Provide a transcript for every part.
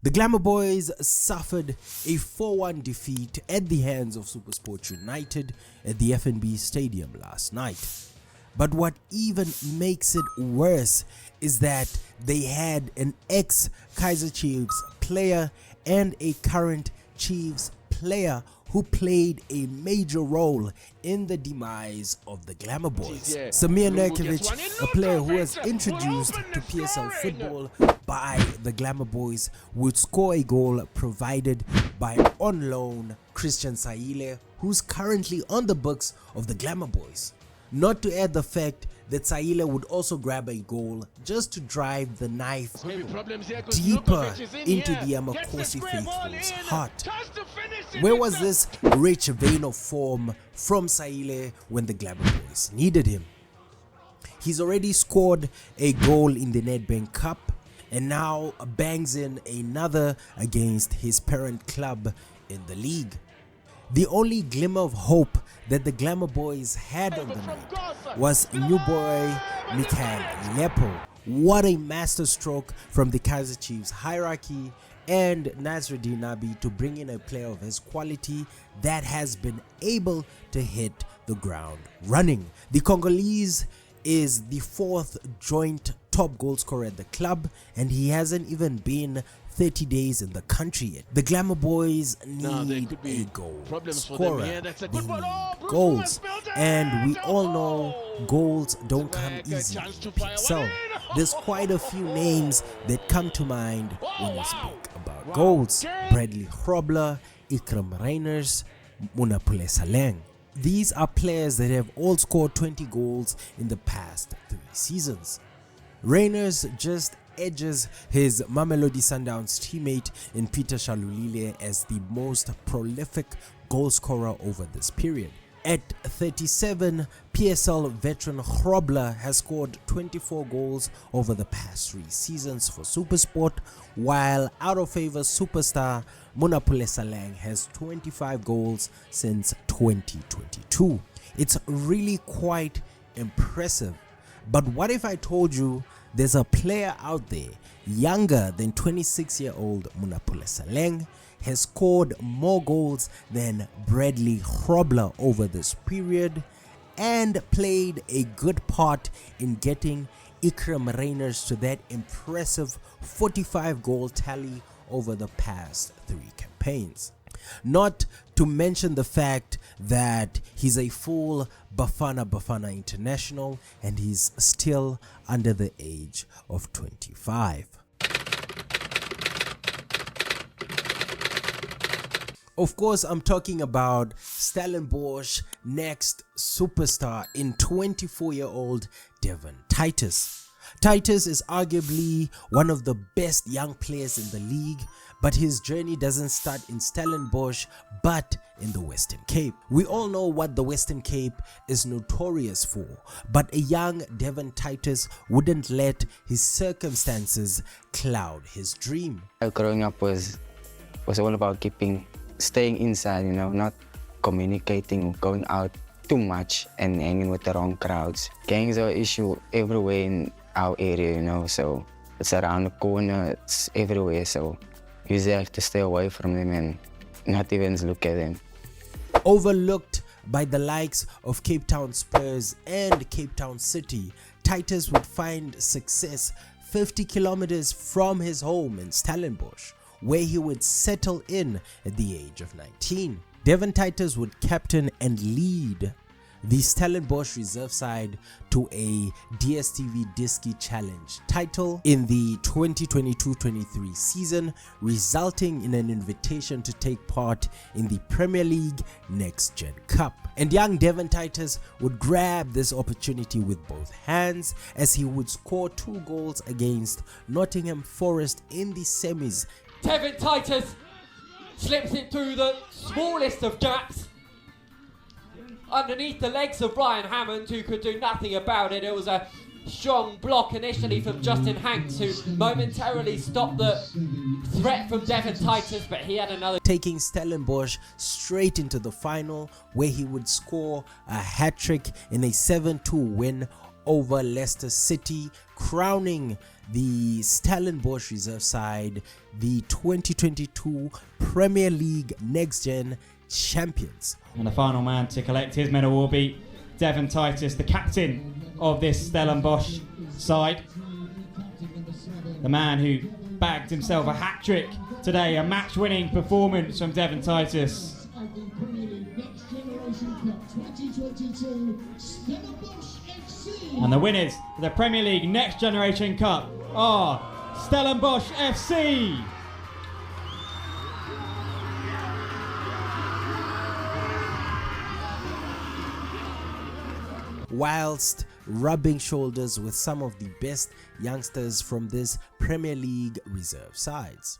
The Glamour Boys suffered a 4-1 defeat at the hands of SuperSport United at the FNB Stadium last night. But what even makes it worse is that they had an ex-Kaizer Chiefs player and a current Chiefs player who played a major role in the demise of the Glamour Boys. Samir Nurkovic, a player who was introduced to PSL football by the Glamour Boys, would score a goal provided by on loan Christian Saile, who's currently on the books of the Glamour Boys. Not to add the fact that Saile would also grab a goal just to drive the knife deeper into the Amakhosi faithful's heart. Where was this rich vein of form from Saile when the Glamour Boys needed him? He's already scored a goal in the Nedbank Cup and now bangs in another against his parent club in the league. The only glimmer of hope that the Glamour Boys had on the night was new boy Mikael Lepo. What a masterstroke from the Kaizer Chiefs hierarchy and Nasreddine Nabi to bring in a player of his quality that has been able to hit the ground running. The Congolese is the 4th joint top goal scorer at the club, and he hasn't even been 30 days in the country yet. The Glamour Boys need a goal scorer. They need goals, and we all know goals don't come easy in PSL. There's quite a few names that come to mind when you speak about goals. Bradley Grobler, Ikram Reiners, Munapule Saleng. These are players that have all scored 20 goals in the past 3 seasons. Reiners just edges his Mamelodi Sundowns teammate in Peter Shalulile as the most prolific goal scorer over this period. At 37, PSL veteran Grobler has scored 24 goals over the past 3 seasons for SuperSport, while out-of-favor superstar Munapule Saleng has 25 goals since 2022. It's really quite impressive. But what if I told you there's a player out there younger than 26-year-old Munapule Saleng has scored more goals than Bradley Grobler over this period and played a good part in getting Ikram Reiners to that impressive 45 goal tally over the past 3 campaigns. Not to mention the fact that he's a full Bafana international and he's still under the age of 25. Of course, I'm talking about Stellenbosch next superstar in 24-year-old Devin Titus. Titus is arguably one of the best young players in the league, but his journey doesn't start in Stellenbosch but in the Western Cape. We all know what the Western Cape is notorious for, but a young Devin Titus wouldn't let his circumstances cloud his dream. Growing up was all about staying inside, not communicating, going out too much and hanging with the wrong crowds. Gangs are an issue everywhere in our area, so it's around the corner, it's everywhere, so you usually have to stay away from them and not even look at them. Overlooked by the likes of Cape Town Spurs and Cape Town City, Titus would find success 50 kilometers from his home in Stellenbosch, where he would settle in at the age of 19. Devin Titus would captain and lead the Stellenbosch reserve side to a DStv Diski Challenge title in the 2022-23 season, resulting in an invitation to take part in the Premier League Next Gen Cup. And young Devin Titus would grab this opportunity with both hands as he would score 2 goals against Nottingham Forest in the semis. Devin Titus slips it through the smallest of gaps underneath the legs of Brian Hammond, who could do nothing about it. It was a strong block initially from Justin Hanks, who momentarily stopped the threat from Devin Titus, but he had another. Taking Stellenbosch straight into the final, where he would score a hat-trick in a 7-2 win over Leicester City, crowning the Stellenbosch reserve side the 2022 Premier League Next Gen champions. And the final man to collect his medal will be Devin Titus, the captain of this Stellenbosch side. The man who bagged himself a hat-trick today, a match-winning performance from Devin Titus. And the winners of the Premier League Next Generation Cup are Stellenbosch FC. Whilst rubbing shoulders with some of the best youngsters from this Premier League reserve sides.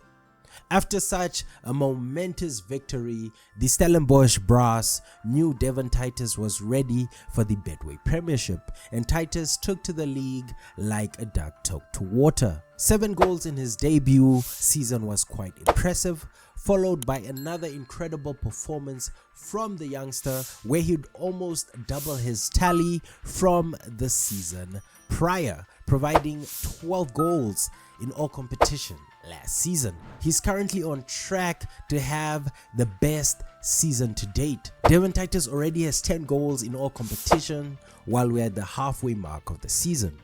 After such a momentous victory, the Stellenbosch brass knew Devin Titus was ready for the Betway Premiership, and Titus took to the league like a duck took to water. 7 goals in his debut season was quite impressive, followed by another incredible performance from the youngster where he'd almost double his tally from the season prior, providing 12 goals in all competition last season. He's currently on track to have the best season to date. Devin Titus already has 10 goals in all competition while we're at the halfway mark of the season.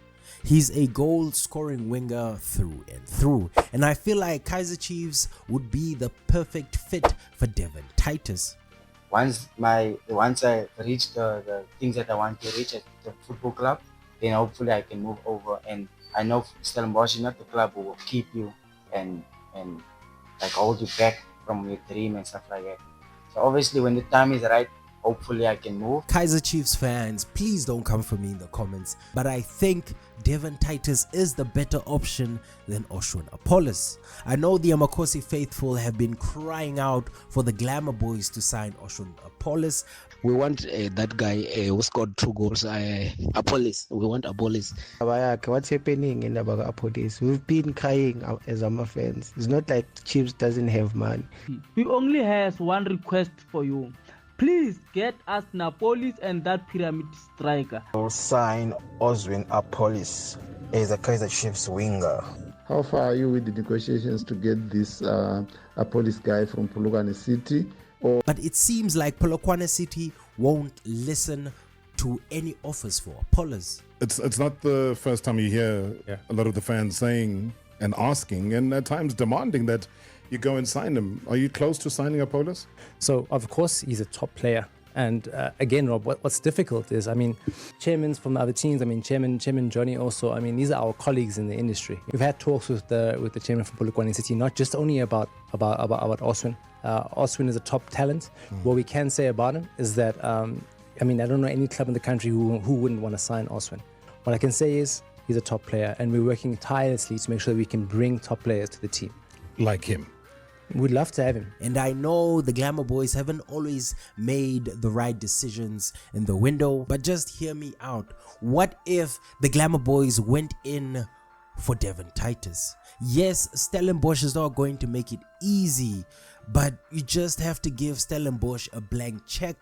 He's a goal scoring winger through and through, and I feel like Kaizer Chiefs would be the perfect fit for Devin Titus. Once I reach the things that I want to reach at the football club, then hopefully I can move over, and I know Stellenbosch is not the club who will keep you and like hold you back from your dream and stuff like that. So obviously when the time is right, hopefully I can move. Kaizer Chiefs fans, please don't come for me in the comments, but I think Devin Titus is the better option than Oswin Appollis. I know the Amakhosi faithful have been crying out for the Glamour Boys to sign Oswin Appollis. We want that guy who scored 2 goals, Appollis. We want Appollis. What's happening in Appollis? We've been crying as our fans. It's not like Chiefs doesn't have money. We only has one request for you. Please get us Napolis and that pyramid striker. We'll sign Oswin Appollis as a Kaizer Chiefs winger. How far are you with the negotiations to get this Appollis guy from Polokwane City? But it seems like Polokwane City won't listen to any offers for Appollis. It's not the first time you hear a lot of the fans saying and asking and at times demanding that you go and sign him. Are you close to signing Appollis? So, of course, he's a top player. And again, Rob, what's difficult is, chairmen from the other teams, Chairman Johnny also, these are our colleagues in the industry. We've had talks with the chairman from Polokwane City, not just only about Oswin. Oswin is a top talent. What we can say about him is that, I don't know any club in the country who wouldn't want to sign Oswin. What I can say is he's a top player, and we're working tirelessly to make sure that we can bring top players to the team. Like him. We'd love to have him. And I know the Glamour Boys haven't always made the right decisions in the window, but just hear me out. What if the Glamour Boys went in for Devin Titus? Yes, Stellenbosch is not going to make it easy, but you just have to give Stellenbosch a blank check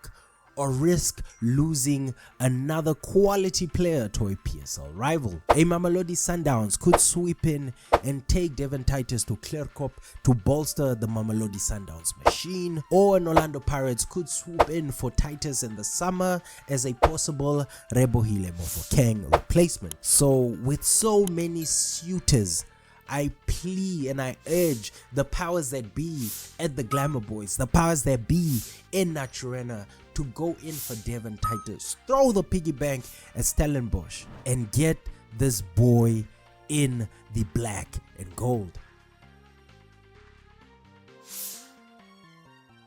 or risk losing another quality player to a PSL rival. A Mamelodi Sundowns could sweep in and take Devin Titus to Clearkop to bolster the Mamelodi Sundowns machine, or an Orlando Pirates could swoop in for Titus in the summer as a possible Rebohile Mofokeng replacement. So with so many suitors, I plea and I urge the powers that be at the Glamour Boys, the powers that be in Naturena, to go in for Devin Titus, throw the piggy bank at Stellenbosch and get this boy in the black and gold.